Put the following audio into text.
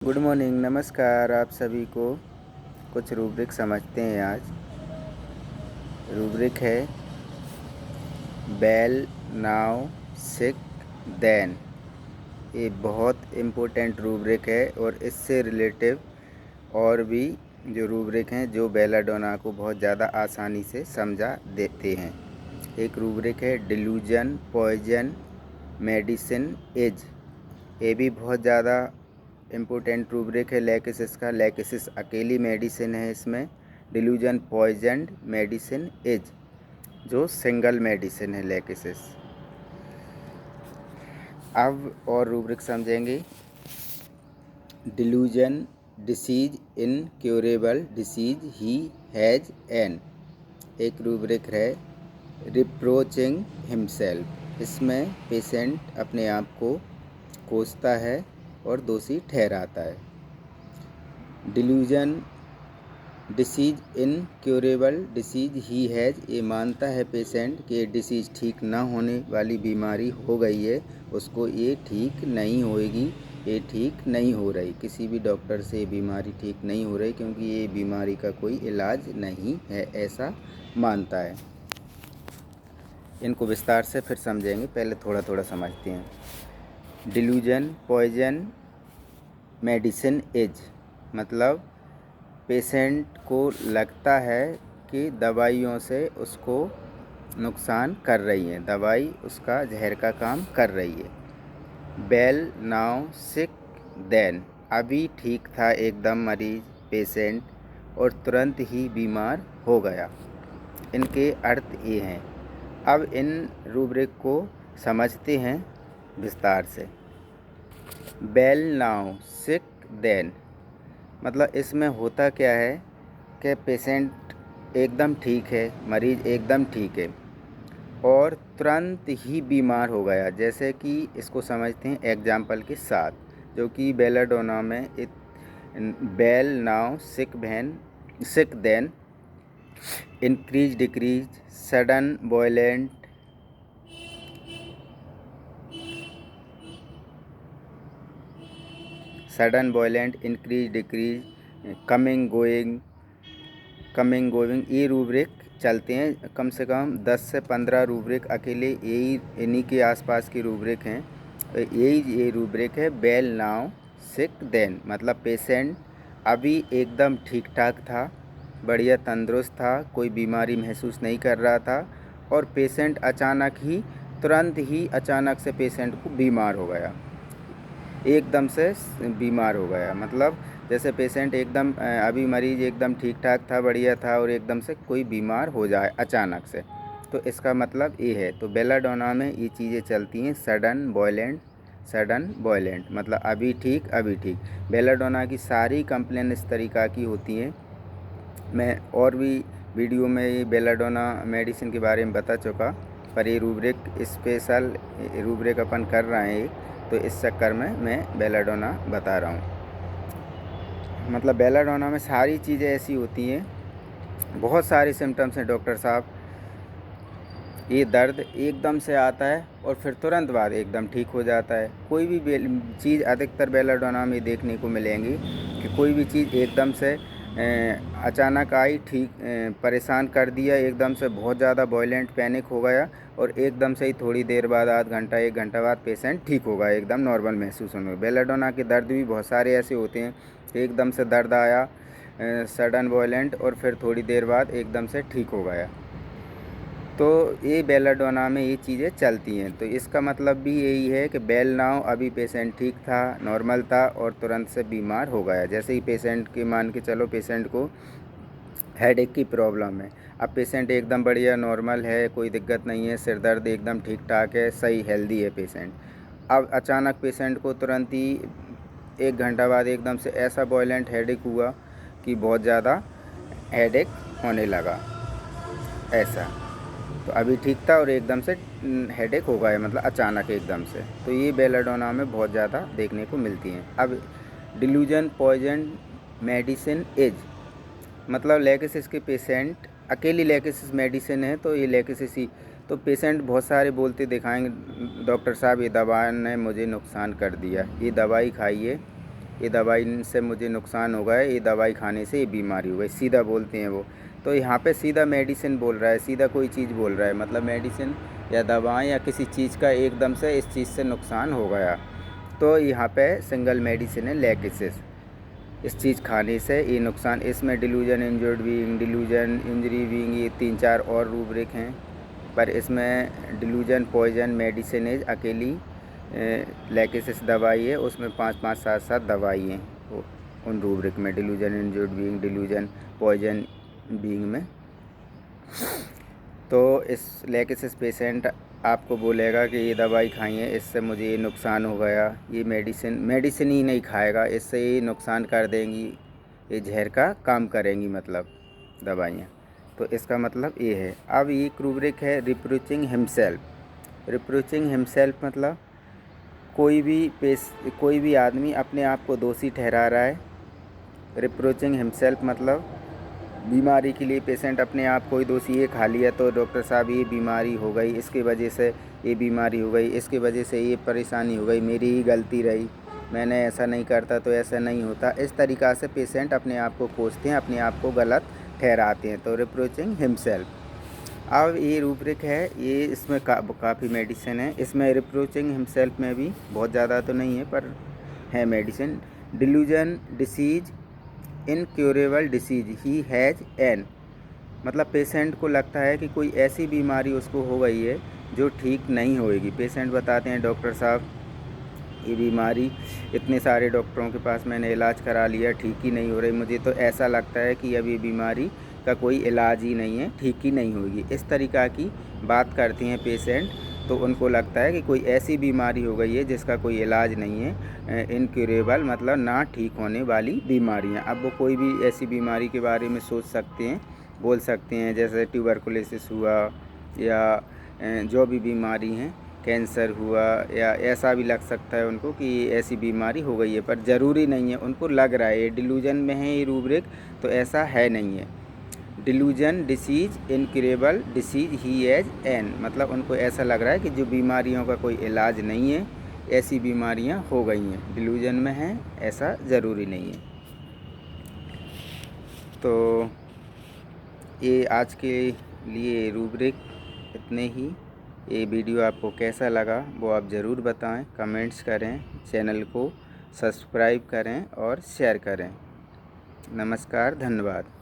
Good morning, नमस्कार आप सभी को। कुछ रूब्रिक समझते हैं आज। रूब्रिक है बेल, नाउ, सिक, देन। ये बहुत इम्पोर्टेंट रूब्रिक है और इससे रिलेटिव और भी जो रूब्रिक हैं जो बेलाडोना को बहुत ज़्यादा आसानी से समझा देते हैं। एक रूब्रिक है डिल्यूजन, पॉइजन, मेडिसिन, एज। ये भी बहुत ज़्यादा इम्पोर्टेंट रूब्रिक है लेकेसिस का। लेकेसिस अकेली मेडिसिन है इसमें। डिल्यूजन, पॉइजन, मेडिसिन, एज जो सिंगल मेडिसिन है लेकेसिस। अब और रूब्रिक समझेंगे। Delusion, disease, incurable disease he has an. एक रूब्रिक है रिप्रोचिंग हिमसेल्फ। इसमें पेशेंट अपने आप को कोसता है और दोषी ठहराता है। Delusion, disease, incurable disease he has. ये मानता है पेशेंट कि ये डिसीज़ ठीक ना होने वाली बीमारी हो गई है, उसको ये ठीक नहीं होएगी, ये ठीक नहीं हो रही। किसी भी डॉक्टर से ये बीमारी ठीक नहीं हो रही क्योंकि ये बीमारी का कोई इलाज नहीं है, ऐसा मानता है। इनको विस्तार से फिर समझेंगे, पहले थोड़ा थोड़ा समझते हैं। डिल्यूजन, पॉइजन, मेडिसिन, एज मतलब पेशेंट को लगता है कि दवाइयों से उसको नुकसान कर रही है, दवाई उसका जहर का काम कर रही है। Bell, now, sick, then. अभी ठीक था एकदम मरीज पेशेंट और तुरंत ही बीमार हो गया। इनके अर्थ ये हैं। अब इन रूब्रिक को समझते हैं विस्तार से। बेल, नाउ, सिक, देन मतलब इसमें होता क्या है कि पेशेंट एकदम ठीक है, मरीज़ एकदम ठीक है और तुरंत ही बीमार हो गया। जैसे कि इसको समझते हैं एग्जाम्पल के साथ, जो कि बेलाडोना में bell, now, sick, then, increase, decrease, sudden, violent, increase, decrease, coming, going, ये रूब्रिक चलते हैं। कम से कम 10 से 15 रूब्रिक अकेले इन्हीं के आसपास की रूब्रिक हैं। ये रूब्रिक है बेल, नाउ, सिक, देन मतलब पेशेंट अभी एकदम ठीक ठाक था, बढ़िया तंदुरुस्त था, कोई बीमारी महसूस नहीं कर रहा था और पेशेंट तुरंत ही अचानक से पेशेंट को बीमार हो गया, एकदम से बीमार हो गया। मतलब जैसे पेशेंट एकदम अभी मरीज़ एकदम ठीक ठाक था, बढ़िया था और एकदम से कोई बीमार हो जाए अचानक से, तो इसका मतलब ये है। तो बेलाडोना में ये चीज़ें चलती हैं सडन वॉयलेंट मतलब अभी ठीक। बेलाडोना की सारी कंप्लेन इस तरीक़ा की होती हैं। मैं और भी वीडियो में ये बेलाडोना मेडिसिन के बारे में बता चुका, पर ये रूब्रिक स्पेशल रूब्रिक अपन कर रहे हैं, तो इस चक्कर में मैं बेलाडोना बता रहा हूँ। मतलब बेलाडोना में सारी चीज़ें ऐसी होती हैं, बहुत सारे सिम्टम्स हैं डॉक्टर साहब। ये दर्द एकदम से आता है और फिर तुरंत बाद एकदम ठीक हो जाता है। कोई भी चीज़ अधिकतर बेलाडोना में देखने को मिलेंगी कि कोई भी चीज़ एकदम से अचानक आई, परेशान कर दिया, एकदम से बहुत ज़्यादा वॉयलेंट पैनिक हो गया और एकदम से ही थोड़ी देर बाद, आध घंटा 1 घंटा बाद पेशेंट ठीक हो गया, एकदम नॉर्मल महसूस होने लगा। बेलाडोना के दर्द भी बहुत सारे ऐसे होते हैं कि एकदम से दर्द आया सडन वॉयलेंट और फिर थोड़ी देर बाद एकदम से ठीक हो गया। तो ये बेलाडोना में ये चीज़ें चलती हैं। तो इसका मतलब भी यही है कि बेल, नाउ अभी पेशेंट ठीक था, नॉर्मल था और तुरंत से बीमार हो गया। जैसे ही पेशेंट की मान के चलो पेशेंट को हेडेक की प्रॉब्लम है, अब पेशेंट एकदम बढ़िया नॉर्मल है, कोई दिक्कत नहीं है, सिर दर्द एकदम ठीक ठाक है, सही हेल्दी है पेशेंट। अब अचानक पेशेंट को तुरंत ही 1 घंटा बाद एकदम से ऐसा वॉयलेंट हेडेक हुआ कि बहुत ज़्यादा हेडेक होने लगा, ऐसा। तो अभी ठीक था और एकदम से हेडेक हो गया, मतलब अचानक एकदम से। तो ये बेलाडोना में बहुत ज़्यादा देखने को मिलती हैं। अब डिल्यूजन, पॉइजन, मेडिसिन, एज मतलब लेकेसिस के पेशेंट अकेली लेकेसिस मेडिसिन है, तो ये लेकेसिस ही। तो पेशेंट बहुत सारे बोलते दिखाएंगे, डॉक्टर साहब ये दवा ने मुझे नुकसान कर दिया, ये दवाई खाइए ये दवाई से मुझे नुकसान हो गया, ये दवाई खाने से ये बीमारी हो गई, सीधा बोलते हैं वो। तो यहाँ पे सीधा मेडिसिन बोल रहा है, सीधा कोई चीज़ बोल रहा है, मतलब मेडिसिन या दवाएं या किसी चीज़ का एकदम से इस चीज़ से नुकसान हो गया। तो यहाँ पे सिंगल मेडिसिन है लेकेसिस, इस चीज़ खाने से ये नुकसान। इसमें delusion, injured being, delusion, injury being, ये 3-4 और रूब्रिक हैं। पर इसमें डिलूजन, पॉइजन, मेडिसिन अकेली लेकेसिस दवाई है, उसमें 5-5, 7-7 दवाई हैं वो उन रूब्रिक में, delusion, injured being, delusion, poison being में। तो इस लेकेसिस पेशेंट आपको बोलेगा कि ये दवाई खाइए, इससे मुझे ये नुकसान हो गया, ये मेडिसिन ही नहीं खाएगा, इससे ये नुकसान कर देंगी, ये जहर का काम करेंगी मतलब दवाइयाँ। तो इसका मतलब ये है। अब ये रूब्रिक है रिप्रोचिंग हिमसेल्फ। रिप्रोचिंग हिमसेल्फ मतलब कोई भी आदमी अपने आप को दोषी ठहरा रहा है। रिप्रोचिंग हिमसेल्फ मतलब बीमारी के लिए पेशेंट अपने आप को ही दोषी, ये खा लिया तो डॉक्टर साहब ये बीमारी हो गई, इसकी वजह से ये बीमारी हो गई, इसकी वजह से ये परेशानी हो गई, मेरी ही गलती रही, मैंने ऐसा नहीं करता तो ऐसा नहीं होता। इस तरीक़ा से पेशेंट अपने आप को कोसते हैं, अपने आप को गलत ठहराते हैं। तो रिप्रोचिंग हिमसेल्फ। अब ये रूब्रिक है, ये इसमें काफ़ी मेडिसिन है। इसमें रिप्रोचिंग हिमसेल्फ में भी बहुत ज़्यादा तो नहीं है पर है medicine. Delusion disease, incurable disease he has an, मतलब पेशेंट को लगता है कि कोई ऐसी बीमारी उसको हो गई है जो ठीक नहीं होएगी। पेशेंट बताते हैं डॉक्टर साहब ये बीमारी, इतने सारे डॉक्टरों के पास मैंने इलाज करा लिया, ठीक ही नहीं हो रही, मुझे तो ऐसा लगता है कि अब ये बीमारी का कोई इलाज ही नहीं है, ठीक ही नहीं होगी। इस तरीक़ा की बात करती हैं पेशेंट, तो उनको लगता है कि कोई ऐसी बीमारी हो गई है जिसका कोई इलाज नहीं है, इनक्योरेबल मतलब ना ठीक होने वाली बीमारियां। अब वो कोई भी ऐसी बीमारी के बारे में सोच सकते हैं, बोल सकते हैं, जैसे ट्यूबरकुलोसिस हुआ या जो भी बीमारी हैं, कैंसर हुआ, या ऐसा भी लग सकता है उनको कि ऐसी बीमारी हो गई है, पर ज़रूरी नहीं है, उनको लग रहा है। ये डिल्यूजन में है ये रूब्रिक, तो ऐसा है नहीं है। Delusion disease, incurable disease he as an, मतलब उनको ऐसा लग रहा है कि जो बीमारियों का कोई इलाज नहीं है, ऐसी बीमारियां हो गई हैं, डिल्यूजन में हैं, ऐसा ज़रूरी नहीं है। तो ये आज के लिए रूब्रिक इतने ही। ये वीडियो आपको कैसा लगा वो आप ज़रूर बताएं, कमेंट्स करें, चैनल को सब्सक्राइब करें और शेयर करें। नमस्कार, धन्यवाद।